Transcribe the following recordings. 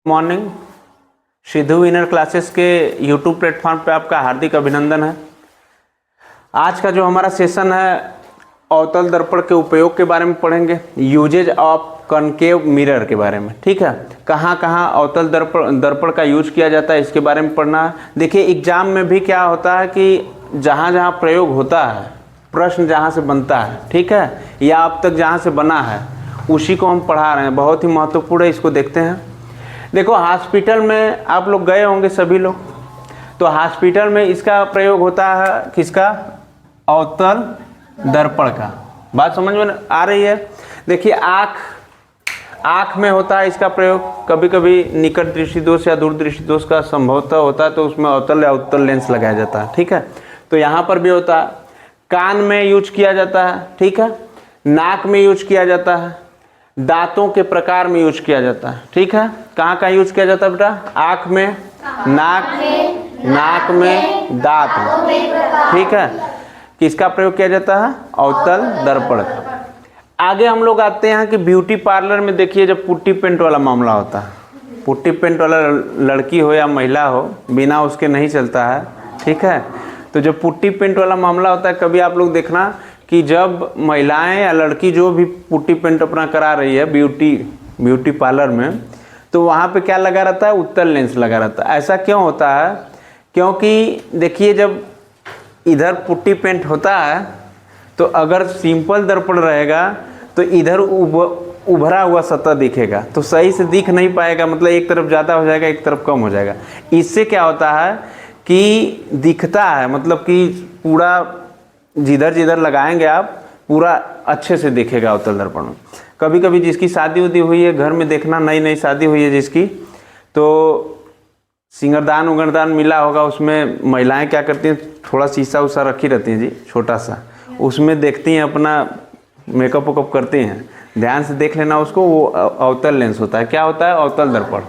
Morning. Sidhu inner classes के YouTube platform पे आपका हार्दिक अभिनंदन है। आज का जो हमारा सेशन है अवतल दर्पण के उपयोग के बारे में पढ़ेंगे, यूजेज ऑफ कनकेव मिरर के बारे में। ठीक है, कहाँ कहाँ अवतल दर्पण का यूज किया जाता है इसके बारे में पढ़ना है। देखिए एग्जाम में भी क्या होता है कि जहाँ जहाँ प्रयोग होता है, प्रश्न जहाँ से बनता है, ठीक है, या अब तक जहाँ से बना है उसी को हम पढ़ा रहे हैं। बहुत ही महत्वपूर्ण है, इसको देखते हैं। देखो हॉस्पिटल में आप लोग गए होंगे सभी लोग, तो हॉस्पिटल में इसका प्रयोग होता है किसका? अवतल दर्पण का। बात समझ में आ रही है? देखिए आँख में होता है इसका प्रयोग। कभी कभी निकट दृष्टि दोष या दूर दृष्टि दोष का संभवतः होता है तो उसमें अवतल या उत्तल लेंस लगाया जाता है। ठीक है, तो यहाँ पर भी होता है। कान में यूज किया जाता है, ठीक है, नाक में यूज किया जाता है, दांतों के प्रकार में यूज किया जाता है। ठीक है, कहाँ कहाँ यूज किया जाता है बेटा? आँख में, नाक में, दांत में। ठीक है, किसका प्रयोग किया जाता है? अवतल दर्पण का। आगे हम लोग आते हैं कि ब्यूटी पार्लर में देखिए जब पुट्टी पेंट वाला मामला होता है, पुट्टी पेंट वाला लड़की हो या महिला हो, बिना उसके नहीं चलता है। ठीक है, तो जब पुट्टी पेंट वाला मामला होता है, कभी आप लोग देखना कि जब महिलाएं या लड़की जो भी पुट्टी पेंट अपना करा रही है ब्यूटी पार्लर में, तो वहाँ पे क्या लगा रहता है? उत्तल लेंस लगा रहता है। ऐसा क्यों होता है? क्योंकि देखिए जब इधर पुट्टी पेंट होता है तो अगर सिंपल दर्पण रहेगा तो इधर उभरा हुआ सतह दिखेगा, तो सही से दिख नहीं पाएगा, मतलब एक तरफ ज़्यादा हो जाएगा एक तरफ कम हो जाएगा। इससे क्या होता है कि दिखता है, मतलब कि पूरा जिधर जिधर लगाएंगे आप पूरा अच्छे से दिखेगा अवतल दर्पण में। कभी कभी जिसकी शादी उदी हुई है, घर में देखना, नई नई शादी हुई है जिसकी, तो सिंगरदान उंगरदान मिला होगा, उसमें महिलाएं क्या करती हैं, थोड़ा शीशा उसा रखी रहती हैं जी, छोटा सा, उसमें देखती हैं, अपना मेकअप वेकअप करती हैं। ध्यान से देख लेना उसको, वो अवतल लेंस होता है। क्या होता है? अवतल दर्पण।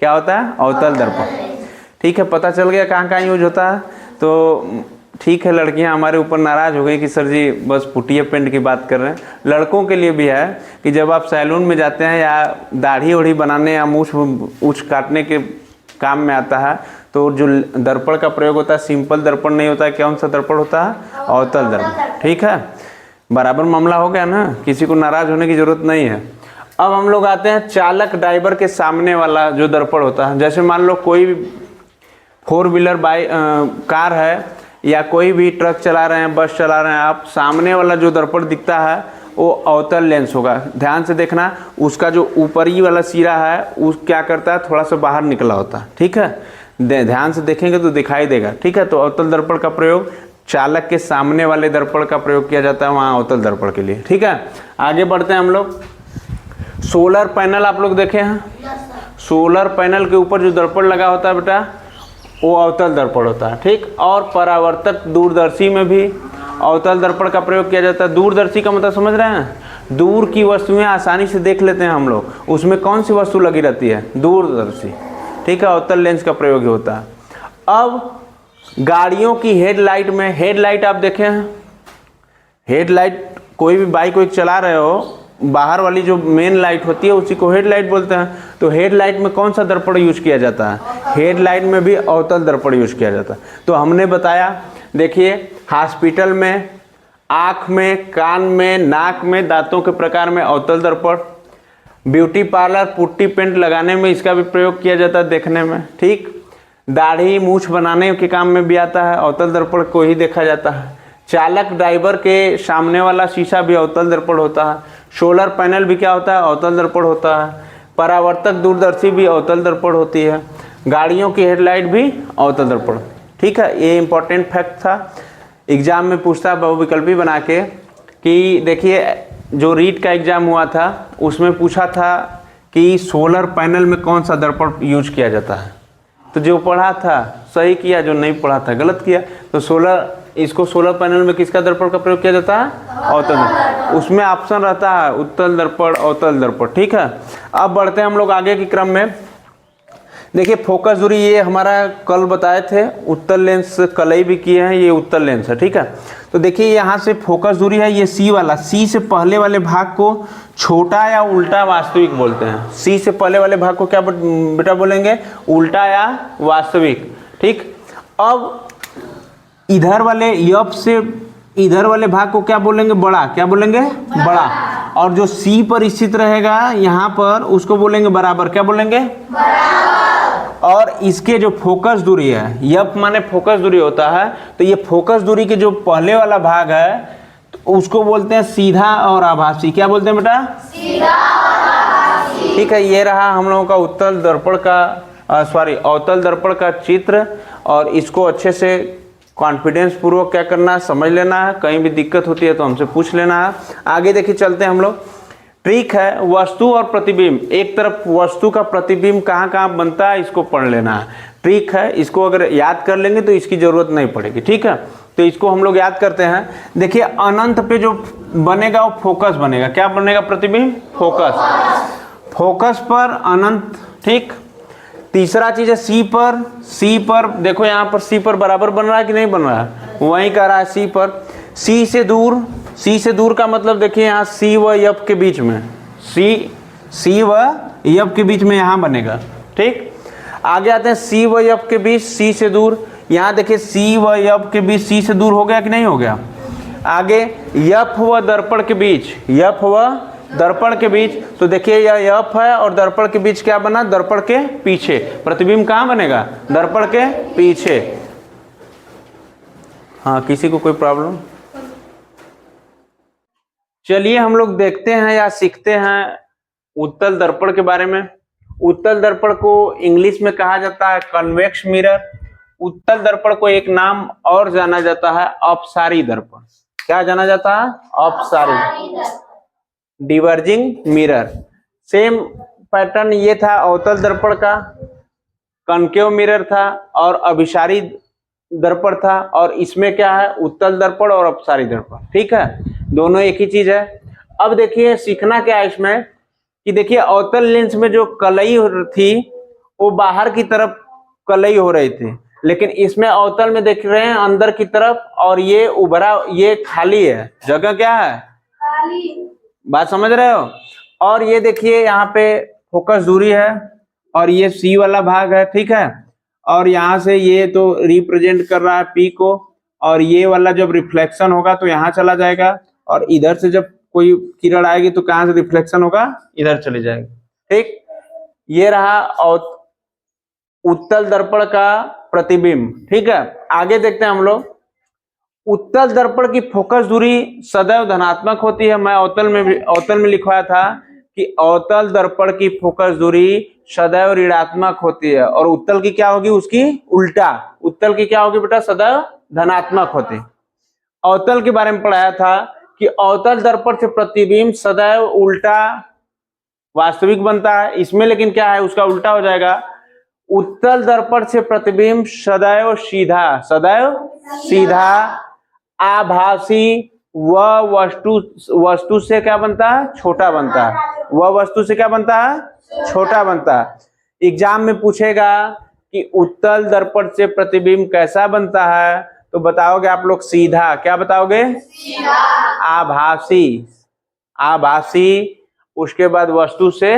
क्या होता है? अवतल दर्पण। ठीक है, पता चल गया कहाँ कहाँ यूज होता है। तो ठीक है, लड़कियां हमारे ऊपर नाराज़ हो गई कि सर जी बस पुटिया पेंट की बात कर रहे हैं। लड़कों के लिए भी है कि जब आप सैलून में जाते हैं या दाढ़ी ओढ़ी बनाने या मूछ काटने के काम में आता है, तो जो दर्पण का प्रयोग होता है सिंपल दर्पण नहीं होता है। कौन सा दर्पण होता है? अवतल दर्पण। ठीक है, बराबर मामला हो गया ना, किसी को नाराज़ होने की ज़रूरत नहीं है। अब हम लोग आते हैं चालक ड्राइवर के सामने वाला जो दर्पण होता है। जैसे मान लो कोई 4 व्हीलर कार है या कोई भी ट्रक चला रहे हैं, बस चला रहे हैं आप, सामने वाला जो दर्पण दिखता है वो अवतल लेंस होगा। ध्यान से देखना, उसका जो ऊपरी वाला सिरा है उस क्या करता है, थोड़ा सा बाहर निकला होता है। ठीक है, ध्यान से देखेंगे तो दिखाई देगा। ठीक है, तो अवतल दर्पण का प्रयोग चालक के सामने वाले दर्पण का प्रयोग किया जाता है वहाँ अवतल दर्पण के लिए। ठीक है, आगे बढ़ते हैं हम लोग। सोलर पैनल आप लोग देखे हैं, सोलर पैनल के ऊपर जो दर्पण लगा होता है बेटा वो अवतल दर्पण होता है। ठीक, और परावर्तक दूरदर्शी में भी अवतल दर्पण का प्रयोग किया जाता है। दूरदर्शी का मतलब समझ रहे हैं? दूर की वस्तुएं आसानी से देख लेते हैं हम लोग, उसमें कौन सी वस्तु लगी रहती है? दूरदर्शी। ठीक है, अवतल लेंस का प्रयोग होता है। अब गाड़ियों की हेडलाइट में, हेडलाइट आप देखे हैं, हेडलाइट कोई भी बाइक वाइक चला रहे हो, बाहर वाली जो मेन लाइट होती है उसी को हेडलाइट बोलते हैं। तो हेडलाइट में कौन सा दर्पण यूज किया जाता है? हेडलाइट में भी अवतल दर्पण यूज किया जाता है। तो हमने बताया, देखिए हॉस्पिटल में, आँख में, कान में, नाक में, दांतों के प्रकार में अवतल दर्पण, ब्यूटी पार्लर पुट्टी पेंट लगाने में इसका भी प्रयोग किया जाता है देखने में। ठीक, दाढ़ी मूछ बनाने के काम में भी आता है, अवतल दर्पण को ही देखा जाता है। चालक ड्राइवर के सामने वाला शीशा भी अवतल दर्पण होता है। सोलर पैनल भी क्या होता है? अवतल दर्पण होता है। परावर्तक दूरदर्शी भी अवतल दर्पण होती है। गाड़ियों की हेडलाइट भी अवतल दर्पण। ठीक है, ये इंपॉर्टेंट फैक्ट था, एग्जाम में पूछता है बहुविकल्पी बना के कि देखिए जो रीट का एग्जाम हुआ था उसमें पूछा था कि सोलर पैनल में कौन सा दर्पण यूज किया जाता है। तो जो पढ़ा था सही किया, जो नहीं पढ़ा था गलत किया। तो सोलर पैनल में किसका दर्पण का प्रयोग किया जाता है? अवतल दर्पण। उसमें ऑप्शन रहता है उत्तल दर्पण, अवतल दर्पण। ठीक है, अब बढ़ते हैं हम लोग आगे के क्रम में। देखिए फोकस दूरी ये हमारा कल बताए थे, उत्तल लेंस कलई भी किए हैं, ये उत्तल लेंस है, ठीक है। तो देखिए यहाँ से फोकस दूरी है ये सी वाला, सी से पहले वाले भाग को छोटा या उल्टा वास्तविक बोलते हैं। सी से पहले वाले भाग को क्या बेटा बोलेंगे, उल्टा या वास्तविक, ठीक। अब इधर वाले यप से इधर वाले भाग को क्या बोलेंगे, बड़ा, क्या बोलेंगे, बड़ा। और जो सी पर स्थित रहेगा यहाँ पर उसको बोलेंगे बराबर, क्या बोलेंगे, बराबर। और इसके जो फोकस दूरी है, यप माने फोकस दूरी होता है, तो ये फोकस दूरी के जो पहले वाला भाग है तो उसको बोलते हैं सीधा और आभासी। क्या बोलते हैं बेटा, सीधा और आभासी। ठीक है, ये रहा हम लोगों का उत्तल दर्पण का अवतल दर्पण का चित्र। और इसको अच्छे से कॉन्फिडेंस पूर्वक क्या करना है, समझ लेना है। कहीं भी दिक्कत होती है तो हमसे पूछ लेना है। आगे देखिए चलते हैं हम लोग। ट्रिक है वस्तु और प्रतिबिंब। एक तरफ वस्तु का प्रतिबिंब कहाँ कहाँ बनता है इसको पढ़ लेना है। ट्रिक है, इसको अगर याद कर लेंगे तो इसकी जरूरत नहीं पड़ेगी, ठीक है। तो इसको हम लोग याद करते हैं। देखिए अनंत पे जो बनेगा वो फोकस बनेगा। क्या बनेगा, प्रतिबिंब, फोकस। फोकस पर अनंत, ठीक। तीसरा चीज है सी पर। सी पर देखो यहाँ पर सी पर बराबर बन रहा है कि नहीं बन रहा है, वहीं का रहा है सी पर। सी से दूर, सी से दूर का मतलब देखिए यहाँ सी व यप के बीच में, सी व यप के बीच में यहाँ बनेगा, ठीक। आगे आते हैं सी व यप के बीच, सी से दूर। यहाँ देखिए सी व यप के बीच सी से दूर हो गया कि नहीं हो गया। आगे यप व दर्पण के बीच, यप व दर्पण के बीच, तो देखिए यह यप है और दर्पण के बीच क्या बना, दर्पण के पीछे। प्रतिबिंब कहाँ बनेगा, दर्पण के पीछे। हाँ, किसी को कोई प्रॉब्लम। चलिए हम लोग देखते हैं या सीखते हैं उत्तल दर्पण के बारे में। उत्तल दर्पण को इंग्लिश में कहा जाता है कन्वेक्स मिरर। उत्तल दर्पण को एक नाम और जाना जाता है अपसारी दर्पण। क्या जाना जाता है, अपसारी, डिवर्जिंग मिरर। सेम पैटर्न ये था अवतल दर्पण का, कनकेव मिरर था और अभिसारी दर्पण था। और इसमें क्या है, उत्तल दर्पण और अपसारी दर्पण, ठीक है, दोनों एक ही चीज है। अब देखिए सीखना क्या है इसमें कि देखिए अवतल लेंस में जो कलई थी वो बाहर की तरफ कलई हो रही थी, लेकिन इसमें अवतल में देख रहे हैं अंदर की तरफ, और ये उभरा, ये खाली है, जगह क्या है, खाली। बात समझ रहे हो। और ये देखिए यहाँ पे फोकस दूरी है और ये सी वाला भाग है, ठीक है। और यहाँ से ये तो रिप्रेजेंट कर रहा है पी को, और ये वाला जब रिफ्लेक्शन होगा तो यहाँ चला जाएगा, और इधर से जब कोई किरण आएगी तो कहाँ से रिफ्लेक्शन होगा, इधर चली जाएगी, ठीक। ये रहा उत्तल दर्पण का प्रतिबिंब, ठीक है। आगे देखते हैं हम लोग। उत्तल दर्पण की फोकस दूरी सदैव धनात्मक होती है। मैं अवतल में लिखवाया था कि अवतल दर्पण की फोकस दूरी सदैव ऋणात्मक होती है, और उत्तल की क्या होगी, उसकी उल्टा। उत्तल की क्या होगी बेटा, सदैव धनात्मक होती है। अवतल के बारे में पढ़ाया था कि अवतल दर्पण से प्रतिबिंब सदैव उल्टा वास्तविक बनता है। इसमें लेकिन क्या है, उसका उल्टा हो जाएगा। उत्तल दर्पण से प्रतिबिंब सदैव सीधा, सदैव सीधा, आभासी व वस्तु से क्या बनता है, छोटा बनता है। वह वस्तु से क्या बनता है, छोटा बनता है। एग्जाम में पूछेगा कि उत्तल दर्पण से प्रतिबिंब कैसा बनता है, तो बताओगे आप लोग सीधा। क्या बताओगे, सीधा। आभासी, आभासी, उसके बाद वस्तु से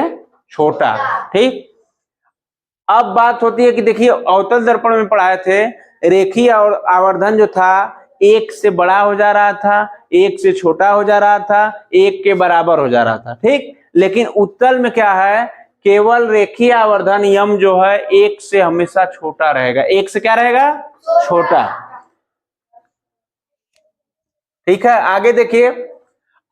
छोटा, ठीक। अब बात होती है कि देखिए अवतल दर्पण में पढ़ाए थे रेखीय और आवर्धन जो था एक से बड़ा हो जा रहा था, एक से छोटा हो जा रहा था, एक के बराबर हो जा रहा था, ठीक। लेकिन उत्तल में क्या है, केवल रेखीय आवर्धन यम जो है एक से हमेशा छोटा रहेगा। एक से क्या रहेगा, छोटा, ठीक है। आगे देखिए,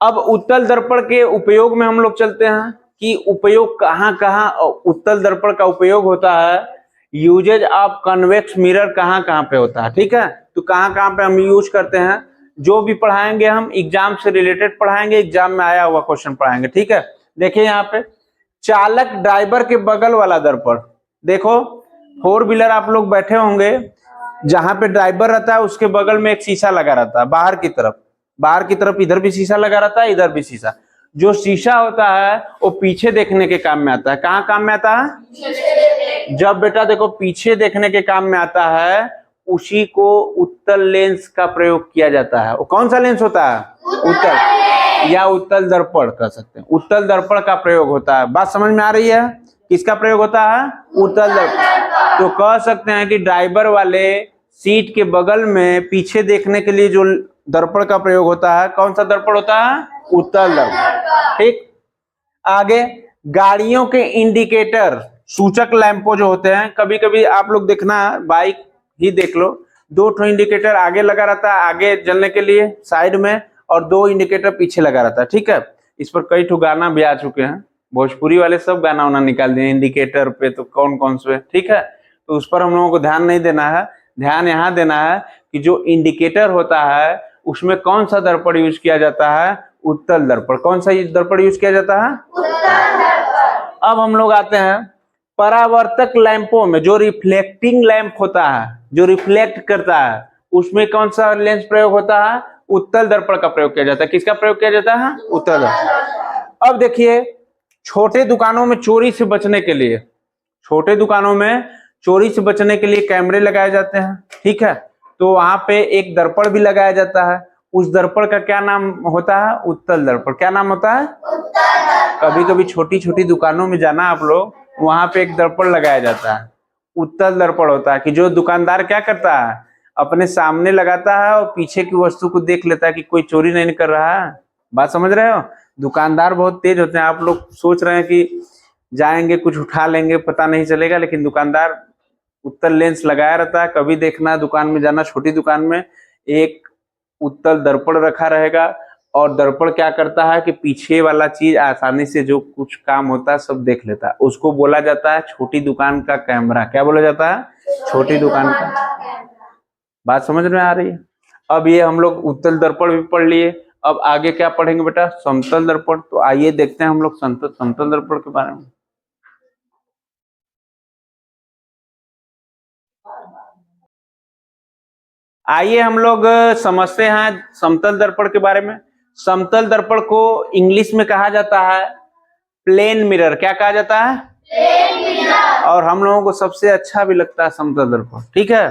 अब उत्तल दर्पण के उपयोग में हम लोग चलते हैं कि उपयोग कहाँ कहाँ उत्तल दर्पण का उपयोग होता है। यूजेज ऑफ कन्वेक्स मिरर कहाँ कहाँ पे होता है, ठीक है। तो कहाँ कहाँ पे हम यूज करते हैं, जो भी पढ़ाएंगे हम एग्जाम से रिलेटेड पढ़ाएंगे, एग्जाम में आया हुआ क्वेश्चन पढ़ाएंगे, ठीक है। देखिए यहाँ पे चालक ड्राइवर के बगल वाला दर्पण। देखो 4 व्हीलर आप लोग बैठे होंगे, जहां पे ड्राइवर रहता है उसके बगल में एक शीशा लगा रहता है बाहर की तरफ, बाहर की तरफ इधर भी शीशा लगा रहता है, इधर भी शीशा। जो शीशा होता है वो पीछे देखने के काम में आता है। कहाँ काम में आता है, जब बेटा देखो पीछे देखने के काम में आता है उसी को उत्तल लेंस का प्रयोग किया जाता है। वो कौन सा लेंस होता है? उत्तल या उत्तल दर्पण कह सकते हैं। उत्तल दर्पण का प्रयोग होता है। बात समझ में आ रही है? किसका प्रयोग होता है? उत्तल दर्पण। तो कह सकते हैं कि ड्राइवर वाले सीट के बगल में पीछे देखने के लिए जो दर्पण का प्रयोग होता है, कौन सा दर्पण होता है? उत्तल दर्पण। ठीक। आगे गाड़ियों के इंडिकेटर सूचक लैंपो जो होते हैं, कभी कभी आप लोग देखना बाइक ही देख लो, 2 इंडिकेटर आगे लगा रहता है आगे जलने के लिए साइड में, और 2 इंडिकेटर पीछे लगा रहता है। ठीक है। इस पर कई ठो गाना भी आ चुके हैं, भोजपुरी वाले सब गाना उना निकाल दिए इंडिकेटर पे, तो कौन कौन से। ठीक है। तो उस पर हम लोगों को ध्यान नहीं देना है। ध्यान यहाँ देना है कि जो इंडिकेटर होता है उसमें कौन सा दर्पण यूज किया जाता है? उत्तल दर्पण। कौन सा दर्पण यूज किया जाता है? उत्तल दर्पण। अब हम लोग आते हैं परावर्तक लैंपों में, जो रिफ्लेक्टिंग लैंप होता है, जो रिफ्लेक्ट करता है, उसमें कौन सा लेंस प्रयोग होता है? उत्तल दर्पण का प्रयोग किया जाता है। किसका प्रयोग किया जाता है? उत्तल दर्पण। अब देखिए छोटे दुकानों में चोरी से बचने के लिए, छोटे दुकानों में चोरी से बचने के लिए कैमरे लगाए जाते हैं। ठीक है। तो वहां पे एक दर्पण भी लगाया जाता है। उस दर्पण का क्या नाम होता है? उत्तल दर्पण। क्या नाम होता है? उत्तल दर्पण। कभी कभी छोटी छोटी दुकानों में जाना आप लोग, वहां पे एक दर्पण लगाया जाता है, उत्तल दर्पण होता है, कि जो दुकानदार क्या करता है, अपने सामने लगाता है और पीछे की वस्तु को देख लेता है कि कोई चोरी नहीं कर रहा है। बात समझ रहे हो? दुकानदार बहुत तेज होते हैं। आप लोग सोच रहे हैं कि जाएंगे कुछ उठा लेंगे पता नहीं चलेगा, लेकिन दुकानदार उत्तल लेंस लगाया रहता है। कभी देखना दुकान में जाना, छोटी दुकान में एक उत्तल दर्पण रखा रहेगा, और दर्पण क्या करता है कि पीछे वाला चीज आसानी से जो कुछ काम होता है सब देख लेता है। उसको बोला जाता है छोटी दुकान का कैमरा। क्या बोला जाता है? छोटी दुकान का। बात समझ में आ रही है? अब ये हम लोग उत्तल दर्पण भी पढ़ लिए। अब आगे क्या पढ़ेंगे बेटा? समतल दर्पण। तो आइए देखते हैं हम लोग समतल दर्पण के बारे में। आइए हम लोग समझते हैं समतल दर्पण के बारे में। समतल दर्पण को इंग्लिश में कहा जाता है प्लेन मिरर। क्या कहा जाता है? Plane mirror. और हम लोगों को सबसे अच्छा भी लगता है समतल दर्पण। ठीक है।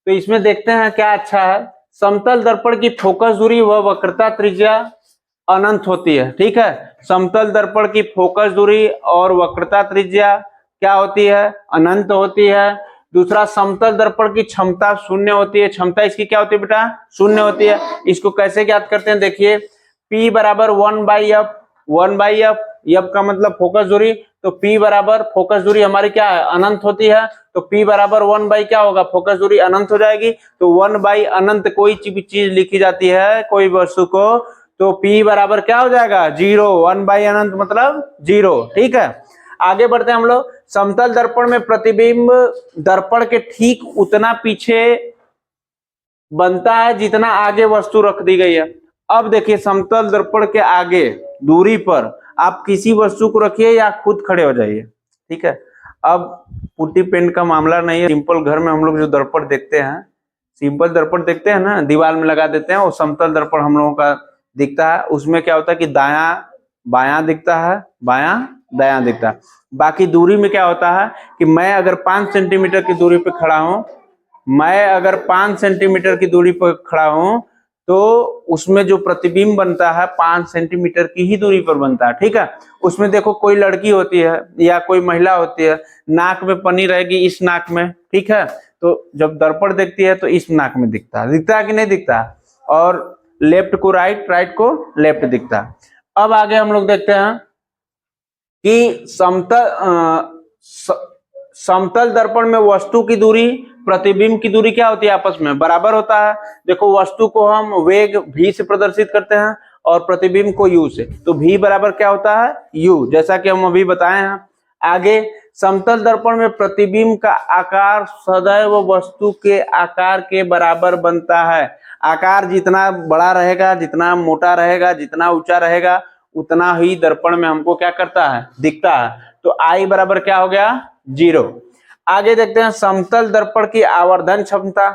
तो इसमें देखते हैं क्या अच्छा है। समतल दर्पण की फोकस दूरी व वक्रता त्रिज्या अनंत होती है। ठीक है। समतल दर्पण की फोकस दूरी और वक्रता त्रिज्या क्या होती है? अनंत होती है। दूसरा, समतल दर्पण की क्षमता शून्य होती है। क्षमता इसकी क्या होती है बेटा? शून्य होती है। इसको कैसे ज्ञात करते हैं? देखिए P बराबर 1/f। 1/f, f का मतलब फोकस दूरी, तो P बराबर फोकस दूरी हमारी क्या है? अनंत होती है। तो P बराबर 1 बाई क्या होगा? फोकस दूरी अनंत हो जाएगी। तो 1 बाई अनंत कोई चीज लिखी जाती है कोई वस्तु को, तो P बराबर क्या हो जाएगा? 0। 1 बाई अनंत मतलब 0। ठीक है। आगे बढ़ते हैं हम लोग। समतल दर्पण में प्रतिबिंब दर्पण के ठीक उतना पीछे बनता है जितना आगे वस्तु रख दी गई है। अब देखिए समतल दर्पण के आगे दूरी पर आप किसी वस्तु को रखिए या खुद खड़े हो जाइए। ठीक है। अब पुट्टी पेंट का मामला नहीं है। सिंपल घर में हम लोग जो दर्पण देखते हैं, सिंपल दर्पण देखते हैं ना, दीवार में लगा देते हैं, वो समतल दर्पण हम लोगों का दिखता है। उसमें क्या होता है कि दायां बायां दिखता है, बायां दायां दिखता है। बाकी दूरी में क्या होता है कि मैं अगर 5 सेंटीमीटर की दूरी पर खड़ा हूं, मैं अगर 5 सेंटीमीटर की दूरी पर खड़ा हूं, तो उसमें जो प्रतिबिंब बनता है 5 सेंटीमीटर की ही दूरी पर बनता है। ठीक है। उसमें देखो कोई लड़की होती है या कोई महिला होती है, नाक में पनी रहेगी इस नाक में। ठीक है। तो जब दर्पण देखती है तो इस नाक में दिखता है कि नहीं दिखता? और लेफ्ट को राइट, राइट को लेफ्ट दिखता है। अब आगे हम लोग देखते हैं कि समतल दर्पण में वस्तु की दूरी प्रतिबिंब की दूरी क्या होती है? आपस में बराबर होता है। देखो वस्तु को हम वेग v से प्रदर्शित करते हैं और प्रतिबिंब को u से, तो v बराबर क्या होता है? u, जैसा कि हम अभी बताए हैं। आगे समतल दर्पण में प्रतिबिंब का आकार सदैव वस्तु के आकार के बराबर बनता है। आकार जितना बड़ा रहेगा, जितना मोटा रहेगा, जितना ऊंचा रहेगा, उतना ही दर्पण में हमको क्या करता है? दिखता है। तो I बराबर क्या हो गया? 0। आगे देखते हैं समतल दर्पण की आवर्धन क्षमता।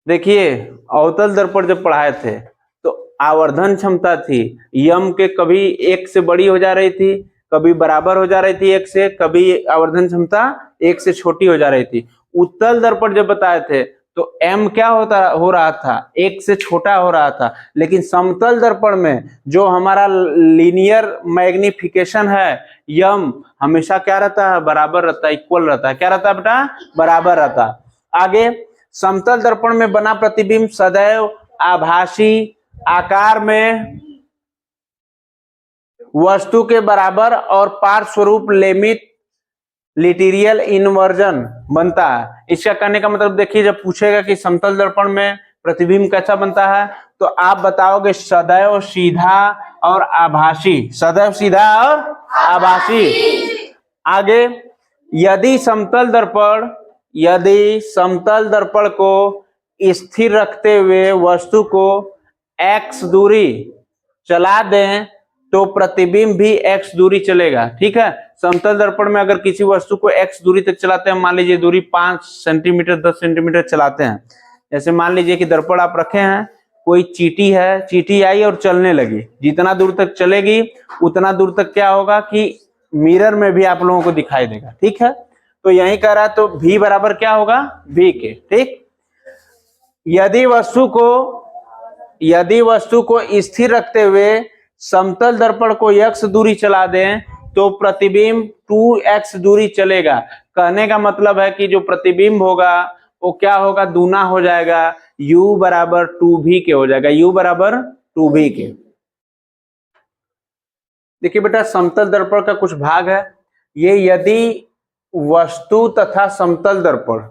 देखिए अवतल दर्पण जब पढ़ाए थे तो आवर्धन क्षमता थी यम के, कभी 1 से बड़ी हो जा रही थी, कभी बराबर हो जा रही थी 1 से, कभी आवर्धन क्षमता 1 से छोटी हो जा रही थी। उत्तल दर्पण जब बताए थे तो m क्या हो रहा था, 1 से छोटा हो रहा था, लेकिन समतल दर्पण में जो हमारा लीनियर मैग्निफिकेशन है यम हमेशा क्या रहता है, बराबर रहता है, इक्वल रहता है। क्या रहता है बेटा, बराबर रहता है। आगे, समतल दर्पण में बना प्रतिबिंब सदैव आभासी आकार में वस्तु के बराबर और पार्श्वरूप लेमित लिटेरियल इन्वर्जन बनता है। इसका कहने का मतलब देखिए, जब पूछेगा कि समतल दर्पण में प्रतिबिंब कैसा बनता है तो आप बताओगे सदैव सीधा और आभासी, सदैव सीधा और आभासी। आगे, यदि समतल दर्पण को स्थिर रखते हुए वस्तु को x दूरी चला दें तो प्रतिबिंब भी x दूरी चलेगा। ठीक है, समतल दर्पण में अगर किसी वस्तु को x दूरी तक चलाते हैं, मान लीजिए दूरी 5 सेंटीमीटर 10 सेंटीमीटर चलाते हैं, जैसे मान लीजिए कि दर्पण आप रखे हैं, कोई चींटी है, चींटी आई और चलने लगी, जितना दूर तक चलेगी उतना दूर तक क्या होगा कि मिरर में भी आप लोगों को दिखाई देगा। ठीक है, तो यही कह रहा है, तो v बराबर क्या होगा, v के। ठीक, यदि वस्तु को स्थिर रखते हुए समतल दर्पण को x दूरी चला दें तो प्रतिबिंब 2x दूरी चलेगा। कहने का मतलब है कि जो प्रतिबिंब होगा वो क्या होगा, दूना हो जाएगा, u बराबर 2v के हो जाएगा, u बराबर 2v के। देखिए बेटा, समतल दर्पण का कुछ भाग है, ये यदि वस्तु तथा समतल दर्पण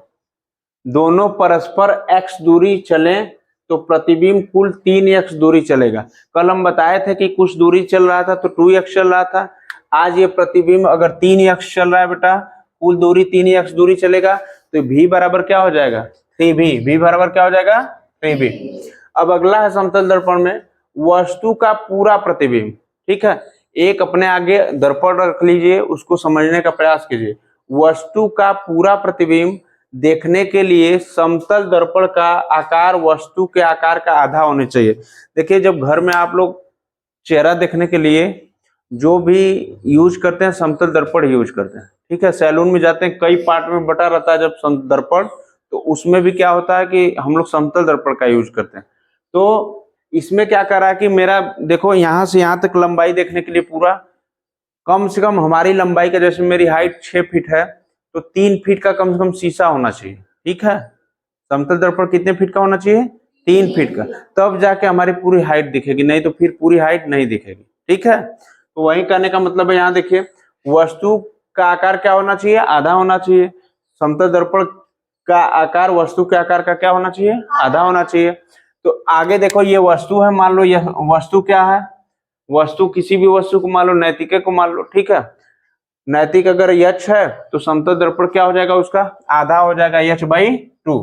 दोनों परस्पर x दूरी चलें तो प्रतिबिंब कुल 3x दूरी चलेगा। कल हम बताए थे कि कुछ दूरी चल रहा था तो 2x चल रहा था, आज ये प्रतिबिंब अगर 3x चल रहा है बेटा, कुल दूरी 3x दूरी चलेगा, तो v बराबर क्या हो जाएगा, 3v। v बराबर क्या हो जाएगा, 3v। अब अगला है समतल दर्पण में वस्तु का पूरा प्रतिबिंब। ठीक है, एक अपने आगे दर्पण रख लीजिए, उसको समझने का प्रयास कीजिए। वस्तु का पूरा प्रतिबिंब देखने के लिए समतल दर्पण का आकार वस्तु के आकार का आधा होने चाहिए। देखिए, जब घर में आप लोग चेहरा देखने के लिए जो भी यूज करते हैं समतल दर्पण यूज करते हैं। ठीक है, सैलून में जाते हैं, कई पार्ट में बटा रहता है जब दर्पण, तो उसमें भी क्या होता है कि हम लोग समतल दर्पण का यूज करते हैं। तो इसमें क्या कर रहा है कि मेरा देखो यहां से यहां तक लंबाई देखने के लिए पूरा कम से कम हमारी लंबाई का, जैसे मेरी हाइट 6 फीट है तो 3 फीट का कम से कम शीशा होना चाहिए। ठीक है, समतल दर्पण कितने फीट का होना चाहिए, 3 फीट का, तब जाके हमारी पूरी हाइट दिखेगी, नहीं तो फिर पूरी हाइट नहीं दिखेगी। ठीक है, तो वही कहने का मतलब है, यहाँ देखिए वस्तु का आकार क्या होना चाहिए, आधा होना चाहिए। समतल दर्पण का आकार वस्तु के आकार का क्या होना चाहिए, आधा होना चाहिए। तो आगे देखो, ये वस्तु है, मान लो यह वस्तु क्या है, वस्तु किसी भी वस्तु को मान लो, नैतिके को मान लो। ठीक है, नैतिक अगर h है तो समतल दर्पण क्या हो जाएगा, उसका आधा हो जाएगा, h/2।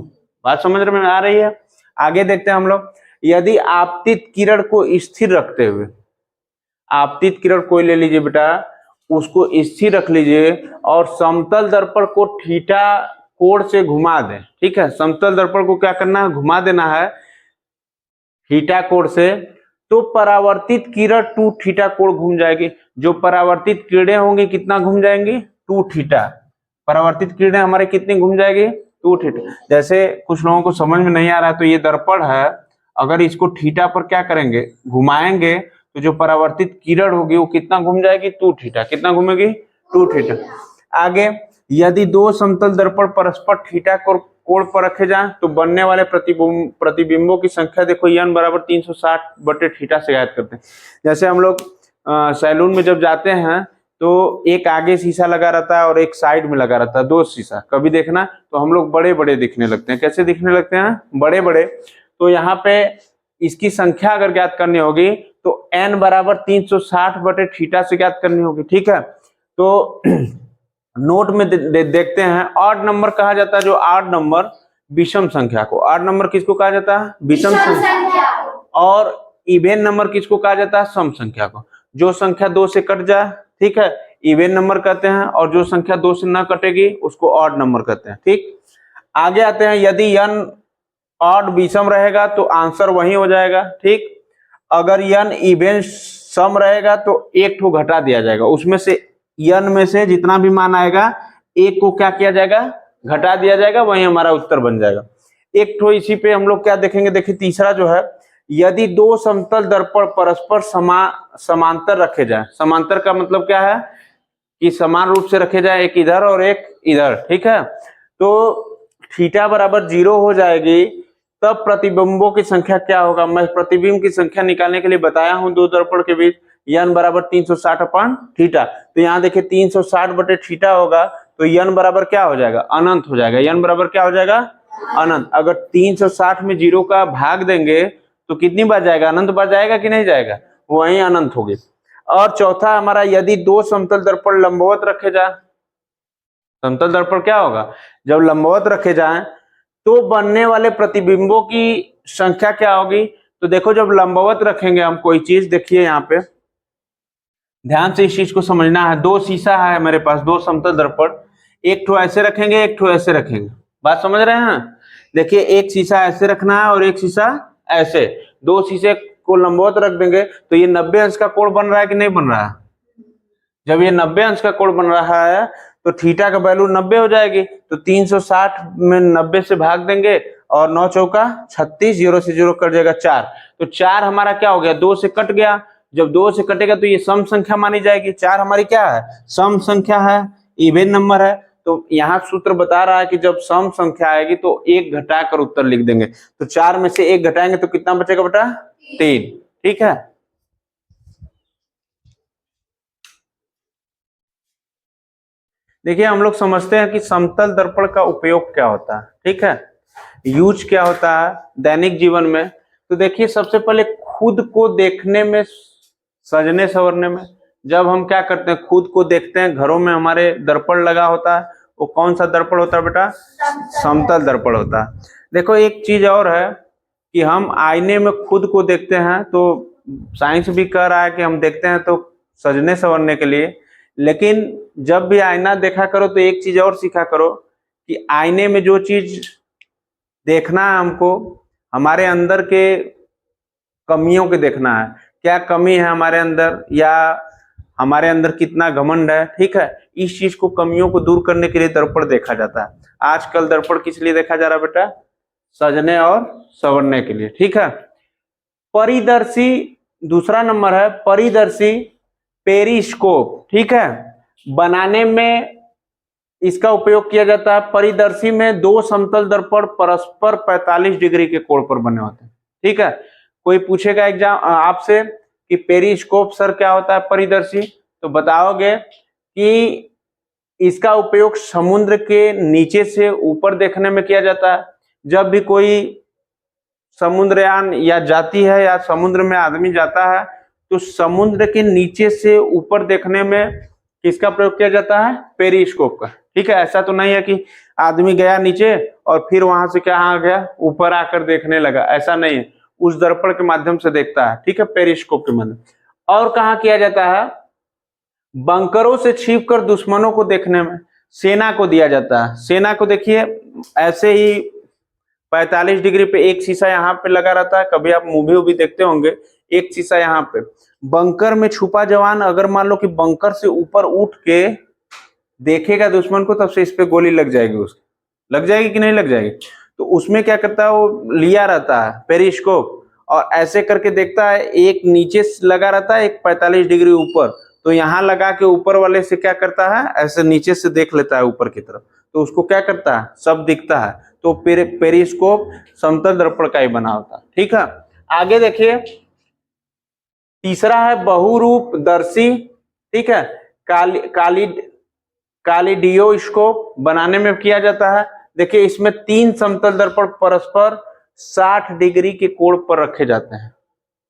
बात समझ में आ रही है। आगे देखते हैं हम लोग, यदि आपतित किरण को स्थिर रखते हुए, आपतित किरण कोई ले लीजिए बेटा, उसको स्थिर रख लीजिए और समतल दर्पण को थीटा कोण से घुमा दें। ठीक है, समतल दर्पण को क्या करना है, घुमा देना है थीटा कोण से, तो परावर्तित किरण 2 थीटा कोण घूम जाएगी। जो परावर्तित किरणें होंगी कितना घूम जाएंगी, 2 थीटा। परावर्तित किरणें हमारे कितनी घूम जाएगी, 2 थीटा। जैसे कुछ लोगों को समझ में नहीं आ रहा है, तो ये दर्पण है, अगर इसको थीटा पर क्या करेंगे, घुमाएंगे, तो जो परावर्तित किरण होगी वो कितना घूम जाएगी, 2 थीटा। कितना घूमेगी, 2 थीटा। आगे, यदि दो समतल दर्पण परस्पर थीटा कोण पर रखे जाएं तो बनने वाले प्रतिबिंबों की संख्या देखो, n बराबर 360/θ से ज्ञात करते हैं। जैसे हम लोग सैलून में जब जाते हैं तो एक आगे शीशा लगा रहता है और एक साइड में लगा रहता है, 2 शीशा। कभी देखना तो हम लोग बड़े बड़े दिखने लगते हैं। कैसे दिखने लगते हैं, बड़े बड़े। तो यहाँ पे इसकी संख्या अगर ज्ञात करनी होगी तो n बराबर 360/θ से ज्ञात करनी होगी। ठीक है, तो नोट में देखते हैं, ऑड नंबर कहा जाता है, जो ऑड नंबर विषम संख्या को, ऑड नंबर किसको कहा जाता है, विषम संख्या, और इवन नंबर किसको कहा जाता है, सम संख्या को। जो संख्या 2 से कट जाए, ठीक है, इवन नंबर कहते हैं, और जो संख्या 2 से ना कटेगी उसको ऑड नंबर कहते हैं। ठीक, आगे आते हैं, यदि n ऑड विषम रहेगा तो आंसर वही हो जाएगा। ठीक, अगर n इवन सम रहेगा तो एक ठो घटा दिया जाएगा, उसमें से n में से जितना भी मान आएगा एक को क्या किया जाएगा, घटा दिया जाएगा, वही हमारा उत्तर बन जाएगा। एक तो इसी पे हम लोग क्या देखेंगे, देखिए तीसरा जो है, यदि दो समतल दर्पण परस्पर समांतर रखे जाए। समांतर का मतलब क्या है कि समान रूप से रखे जाए, एक इधर और एक इधर, ठीक है। तो थीटा बराबर 0 हो जाएगी, तब प्रतिबिंबों की संख्या क्या होगा। मैं प्रतिबिंब की संख्या निकालने के लिए बताया हूं दो दर्पण के बीच n बराबर 360 अपॉन थीटा। तो यहाँ देखिए 360 बटे थीटा होगा, तो n बराबर क्या हो जाएगा, अनंत हो जाएगा। n बराबर क्या हो जाएगा, अनंत। अगर 360 में 0 का भाग देंगे तो कितनी बार जाएगा, अनंत बार जाएगा कि नहीं जाएगा, वही अनंत होगी। और चौथा हमारा, यदि दो समतल दर्पण लंबवत रखे जाए। समतल दर्पण क्या होगा, जब लंबवत रखे जाएं तो बनने वाले प्रतिबिंबों की संख्या क्या होगी। तो देखो जब लंबवत रखेंगे हम कोई चीज, देखिए यहाँ पे ध्यान से इस चीज को समझना है। दो शीशा है मेरे पास, दो समतल दर्पण, एक ठो ऐसे रखेंगे, एक ठो ऐसे रखेंगे, बात समझ रहे हैं। देखिए एक शीशा ऐसे रखना है और एक शीशा ऐसे, दो शीशे को लंबवत रख देंगे तो ये 90 अंश का कोण बन रहा है कि नहीं बन रहा है। जब ये 90 अंश का कोण बन रहा है तो थीटा का वैल्यू 90 हो जाएगी। तो 360 में 90 से भाग देंगे और 9 चौका 36, 0 से 0 कट जाएगा 4। तो 4 हमारा क्या हो गया, 2 से कट गया। जब 2 से कटेगा तो ये सम संख्या मानी जाएगी। 4 हमारी क्या है, सम संख्या है, इवन नंबर है। तो यहाँ सूत्र बता रहा है कि जब सम संख्या आएगी तो एक घटाकर उत्तर लिख देंगे। तो 4 में से एक घटाएंगे तो कितना बचेगा बेटा, 3, ठीक है। देखिए हम लोग समझते हैं कि समतल दर्पण का उपयोग क्या होता है, ठीक है, यूज क्या होता है दैनिक जीवन में। तो देखिए सबसे पहले खुद को देखने में, सजने संवरने में, जब हम क्या करते हैं, खुद को देखते हैं, घरों में हमारे दर्पण लगा होता है, वो कौन सा दर्पण होता है बेटा, समतल दर्पण होता है। देखो एक चीज और है कि हम आईने में खुद को देखते हैं, तो साइंस भी कह रहा है कि हम देखते हैं तो सजने संवरने के लिए, लेकिन जब भी आईना देखा करो तो एक चीज और सीखा करो कि आईने में जो चीज देखना है हमको, हमारे अंदर के कमियों के देखना है, क्या कमी है हमारे अंदर, या हमारे अंदर कितना घमंड है, ठीक है। इस चीज को, कमियों को दूर करने के लिए दर्पण देखा जाता है। आजकल दर्पण किस लिए देखा जा रहा है बेटा, सजने और संवरने के लिए, ठीक है। परिदर्शी दूसरा नंबर है, परिदर्शी पेरिस्कोप, ठीक है, बनाने में इसका उपयोग किया जाता है। परिदर्शी में दो समतल दर्पण परस्पर 45 डिग्री के कोण पर बने होते हैं, ठीक है। कोई पूछेगा एग्जाम आपसे कि पेरिस्कोप सर क्या होता है परिदर्शी, तो बताओगे कि इसका उपयोग समुद्र के नीचे से ऊपर देखने में किया जाता है। जब भी कोई समुद्रयान या जाती है या समुद्र में आदमी जाता है तो समुद्र के नीचे से ऊपर देखने में किसका प्रयोग किया जाता है, पेरिस्कोप का, ठीक है। ऐसा तो नहीं है कि आदमी गया नीचे और फिर वहां से क्या आ गया, ऊपर आकर देखने लगा, ऐसा नहीं है। उस दर्पण के माध्यम से देखता है, ठीक है, पेरिस्कोप के माध्यम। और कहाँ किया जाता है, बंकरों से छिपकर दुश्मनों को देखने में सेना को दिया जाता है। सेना को देखिए ऐसे ही 45 डिग्री पे एक शीशा यहाँ पे लगा रहता है, कभी आप मूवी वूवी देखते होंगे, एक शीशा यहाँ पे। बंकर में छुपा जवान अगर मान लो कि बंकर से ऊपर उठ के देखेगा दुश्मन को, तब से इस पे गोली लग जाएगी, उसकी लग जाएगी कि नहीं लग जाएगी। तो उसमें क्या करता है, वो लिया रहता है पेरिस्कोप और ऐसे करके देखता है, एक नीचे लगा रहता है, एक 45 डिग्री ऊपर। तो यहाँ लगा के ऊपर वाले से क्या करता है, ऐसे नीचे से देख लेता है ऊपर की तरफ, तो उसको क्या करता है, सब दिखता है। तो पेरिस्कोप समतल दर्पण का ही बना होता है, ठीक है। आगे देखिए तीसरा है बहुरूपदर्शी, ठीक है, कालिडियोस्कोप बनाने में किया जाता है। देखिए इसमें 3 समतल दर्पण परस्पर 60 डिग्री के कोण पर रखे जाते हैं,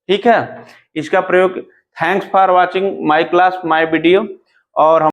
ठीक है। इसका प्रयोग, thanks for watching my class my video. और हम